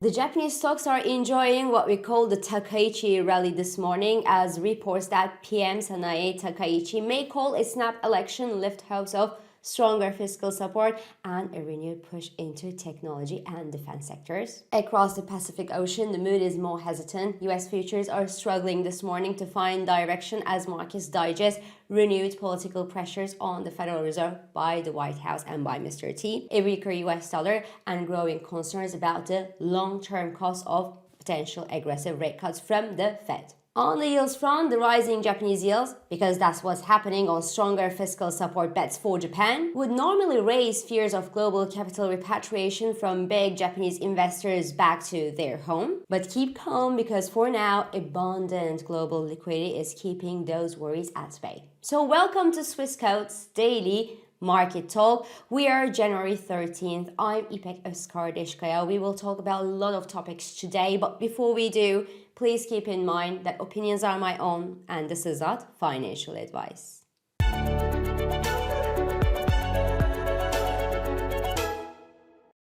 The Japanese stocks are enjoying what we call the Takaichi rally this morning, as reports that PM Sanae Takaichi may call a snap election lift hopes of stronger fiscal support and a renewed push into technology and defense sectors. Across the Pacific Ocean, the mood is more hesitant. US futures are struggling this morning to find direction as markets digest renewed political pressures on the Federal Reserve by the White House and by Mr. T, a weaker US dollar, and growing concerns about the long-term cost of potential aggressive rate cuts from the Fed. On the yields front, the rising Japanese yields, because that's what's happening on stronger fiscal support bets for Japan, would normally raise fears of global capital repatriation from big Japanese investors back to their home. But keep calm, because for now, abundant global liquidity is keeping those worries at bay. So welcome to Swissquote's daily Market Talk. We are January 13th. I'm Ipek Özkardeşkaya. We will talk about a lot of topics today, but before we do, please keep in mind that opinions are my own and this is not financial advice.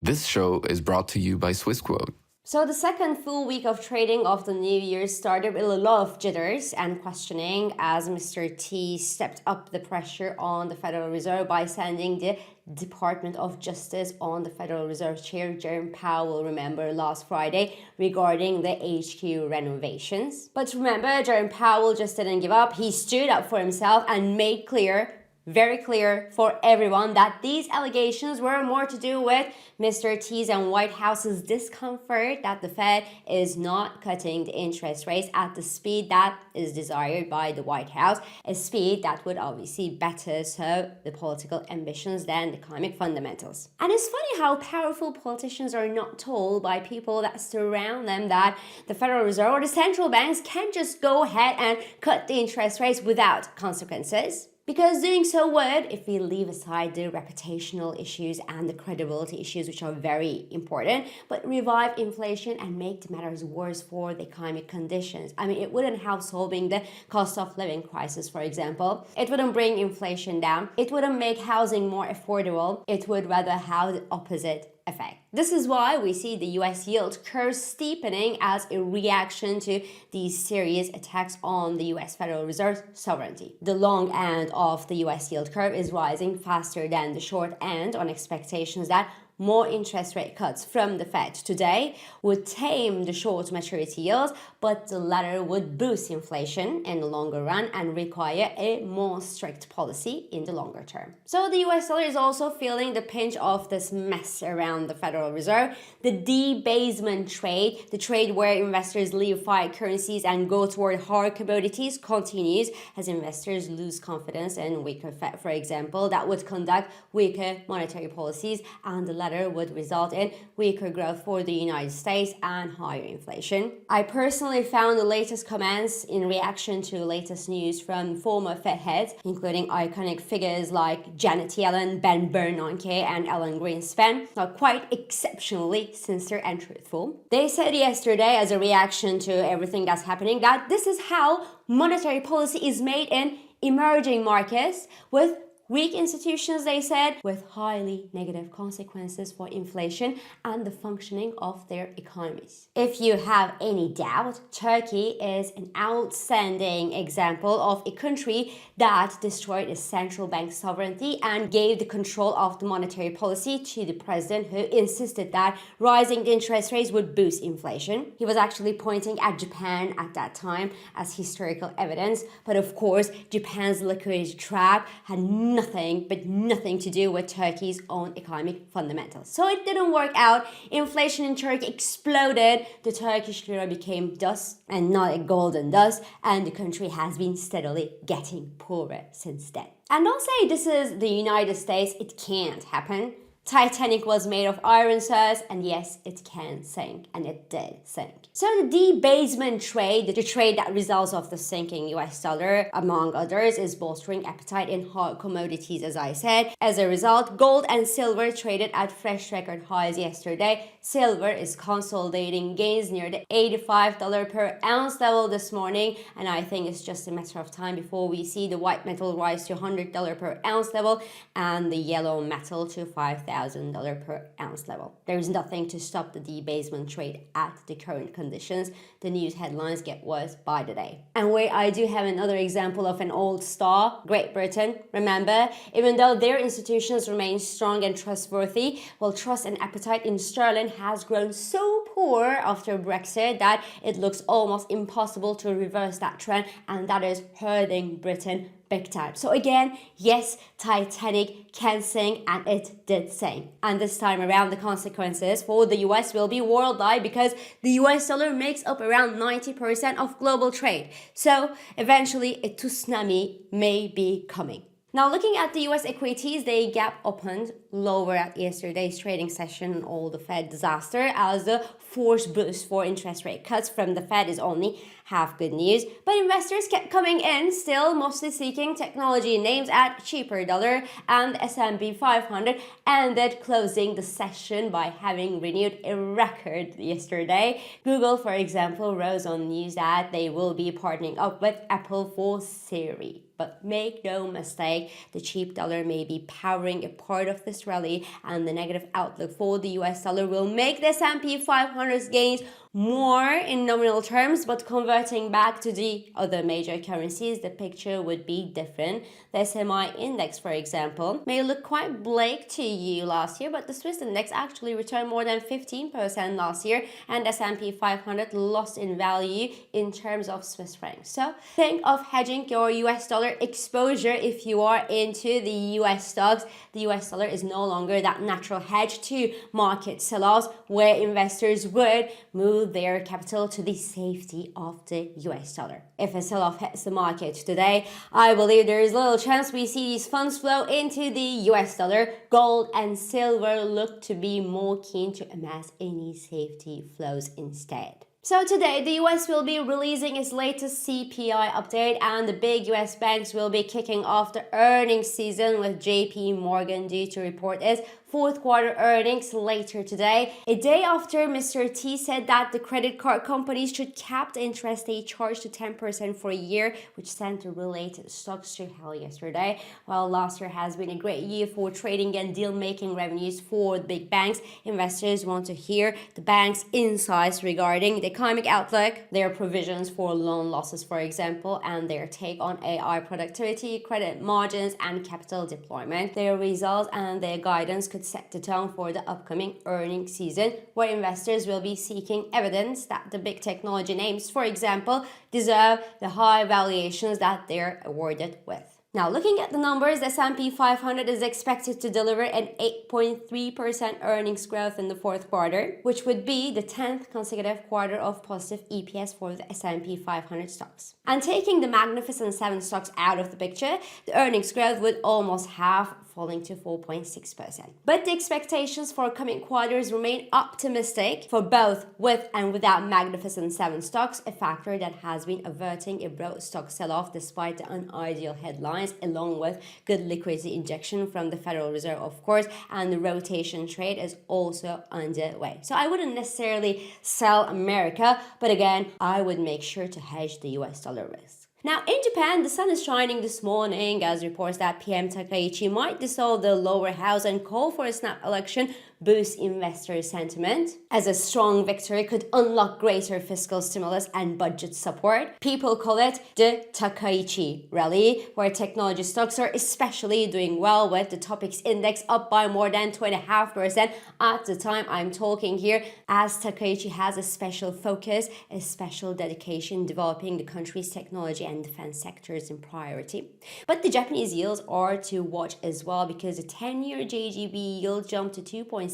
This show is brought to you by Swissquote. So the second full week of trading of the new year started with a lot of jitters and questioning as Mr. T stepped up the pressure on the Federal Reserve by sending the Department of Justice on the Federal Reserve Chair Jerome Powell, remember, last Friday regarding the HQ renovations. But remember, Jerome Powell just didn't give up. He stood up for himself and made clear, very clear for everyone, that these allegations were more to do with Mr. T's and White House's discomfort that the Fed is not cutting the interest rates at the speed that is desired by the White House, a speed that would obviously better serve the political ambitions than the economic fundamentals. And it's funny how powerful politicians are not told by people that surround them that the Federal Reserve or the central banks can just go ahead and cut the interest rates without consequences. Because doing so would, if we leave aside the reputational issues and the credibility issues, which are very important, but revive inflation and make the matters worse for the economic conditions. I mean, it wouldn't help solving the cost of living crisis, for example. It wouldn't bring inflation down. It wouldn't make housing more affordable. It would rather have the opposite effect. This is why we see the US yield curve steepening as a reaction to these serious attacks on the US Federal Reserve's sovereignty. The long end of the US yield curve is rising faster than the short end on expectations that more interest rate cuts from the Fed today would tame the short maturity yields, but the latter would boost inflation in the longer run and require a more strict policy in the longer term. So the US dollar is also feeling the pinch of this mess around the Federal Reserve. The debasement trade, the trade where investors leave fiat currencies and go toward hard commodities, continues as investors lose confidence in weaker Fed, for example, that would conduct weaker monetary policies, and the latter would result in weaker growth for the United States and higher inflation. I personally found the latest comments in reaction to latest news from former Fed heads, including iconic figures like Janet Yellen, Ben Bernanke, and Alan Greenspan, are quite exceptionally sincere and truthful. They said yesterday, as a reaction to everything that's happening, that this is how monetary policy is made in emerging markets, with weak institutions, they said, with highly negative consequences for inflation and the functioning of their economies. If you have any doubt, Turkey is an outstanding example of a country that destroyed its central bank sovereignty and gave the control of the monetary policy to the president, who insisted that rising interest rates would boost inflation. He was actually pointing at Japan at that time as historical evidence, but of course, Japan's liquidity trap had nothing to do with Turkey's own economic fundamentals. So it didn't work out. Inflation in Turkey exploded. The Turkish lira became dust and not a golden dust, and the country has been steadily getting poorer since then. And don't say this is the United States, it can't happen. Titanic was made of iron, sirs, and yes, it can sink, and it did sink. So the debasement trade, the trade that results of the sinking US dollar, among others, is bolstering appetite in hard commodities, as I said. As a result, gold and silver traded at fresh record highs yesterday. Silver is consolidating gains near the $85 per ounce level this morning, and I think it's just a matter of time before we see the white metal rise to $100 per ounce level and the yellow metal to $5,000 $5,000 per ounce level. There's nothing to stop the debasement trade at the current conditions. The news headlines get worse by the day. And where I do have another example of an old star, Great Britain. Remember, even though their institutions remain strong and trustworthy, well, trust and appetite in sterling has grown so poor after Brexit that it looks almost impossible to reverse that trend, and that is hurting Britain big time. So again, yes, Titanic can sing, and it did sing. And this time around, the consequences for the US will be worldwide, because the US dollar makes up around 90% of global trade. So eventually a tsunami may be coming. Now, looking at the US equities, they gap opened lower at yesterday's trading session on all the Fed disaster, as the forced boost for interest rate cuts from the Fed is only half good news. But investors kept coming in, still mostly seeking technology names at cheaper dollar, and the S&P 500 ended closing the session by having renewed a record yesterday. Google, for example, rose on news that they will be partnering up with Apple for Siri. But make no mistake, the cheap dollar may be powering a part of this rally, and the negative outlook for the US dollar will make the S&P 500's gains more in nominal terms, but converting back to the other major currencies, the picture would be different. The SMI index, for example, may look quite bleak to you last year, but the Swiss index actually returned more than 15% last year, and S&P 500 lost in value in terms of Swiss francs. So think of hedging your US dollar exposure if you are into the US stocks. The US dollar is no longer that natural hedge to market sell-offs, where investors would move their capital to the safety of the US dollar. If a sell-off hits the market today, I believe there is little chance we see these funds flow into the US dollar. Gold and silver look to be more keen to amass any safety flows instead. So today, the US will be releasing its latest CPI update, and the big US banks will be kicking off the earnings season, with JP Morgan due to report its fourth quarter earnings later today, a day after Mr. T said that the credit card companies should cap the interest they charge to 10% for a year, which sent the related stocks to hell yesterday. While last year has been a great year for trading and deal-making revenues for the big banks, investors want to hear the banks' insights regarding the economic outlook, their provisions for loan losses, for example, and their take on AI productivity, credit margins, and capital deployment. Their results and their guidance could set the tone for the upcoming earnings season, where investors will be seeking evidence that the big technology names, for example, deserve the high valuations that they're awarded with. Now, looking at the numbers, the S&P 500 is expected to deliver an 8.3% earnings growth in the fourth quarter, which would be the 10th consecutive quarter of positive EPS for the S&P 500 stocks. And taking the Magnificent 7 stocks out of the picture, the earnings growth would almost halve, falling to 4.6%. But the expectations for coming quarters remain optimistic for both with and without Magnificent 7 stocks, a factor that has been averting a broad stock sell-off despite the unideal headlines, along with good liquidity injection from the Federal Reserve, of course, and the rotation trade is also underway. So I wouldn't necessarily sell America, but again, I would make sure to hedge the US dollar risk. Now, in Japan, the sun is shining this morning as reports that PM Takaichi might dissolve the lower house and call for a snap election boost investor sentiment, as a strong victory could unlock greater fiscal stimulus and budget support. People call it the Takaichi rally, where technology stocks are especially doing well, with the Topix index up by more than 2.5% at the time I'm talking here, as Takaichi has a special focus, a special dedication developing the country's technology and defense sectors in priority. But the Japanese yields are to watch as well, because the 10-year JGB yield jumped to 2.16%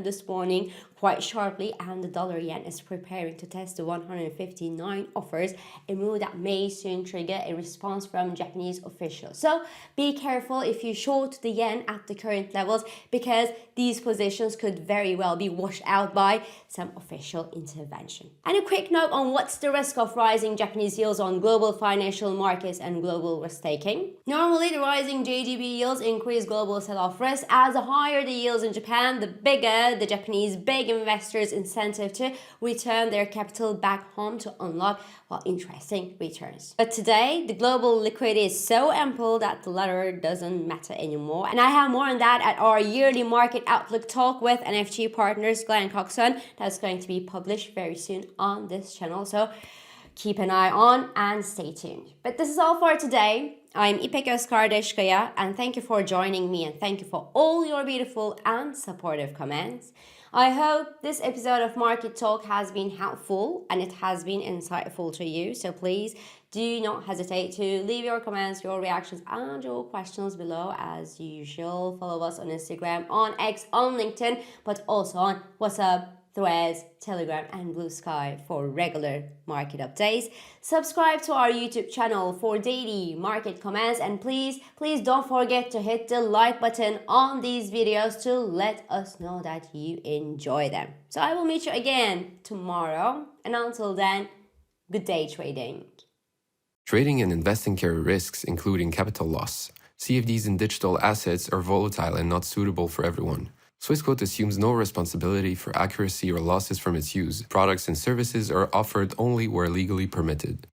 this morning quite sharply, and the dollar yen is preparing to test the 159 offers, a move that may soon trigger a response from Japanese officials. So be careful if you short the yen at the current levels, because these positions could very well be washed out by some official intervention. And a quick note on what's the risk of rising Japanese yields on global financial markets and global risk taking. Normally, the rising JGB yields increase global sell-off risk, as the higher the yields in Japan, the bigger the Japanese big investors incentive to return their capital back home to unlock, well, interesting returns. But today, the global liquidity is so ample that the latter doesn't matter anymore. And I have more on that at our yearly market outlook talk with NFG partners Glenn Coxon. That's going to be published very soon on this channel. So keep an eye on and stay tuned. But this is all for today. I'm İpek Özkardeşkaya, and thank you for joining me, and thank you for all your beautiful and supportive comments. I hope this episode of Market Talk has been helpful and it has been insightful to you. So please do not hesitate to leave your comments, your reactions, and your questions below. As usual, follow us on Instagram, on X, on LinkedIn, but also on WhatsApp, Threads, Telegram, and Blue Sky for regular market updates. Subscribe to our YouTube channel for daily market comments, and please don't forget to hit the like button on these videos to let us know that you enjoy them. So I will meet you again tomorrow, and until then, good day trading. Trading and investing carry risks, including capital loss. CFDs in digital assets are volatile and not suitable for everyone. Swissquote assumes no responsibility for accuracy or losses from its use. Products and services are offered only where legally permitted.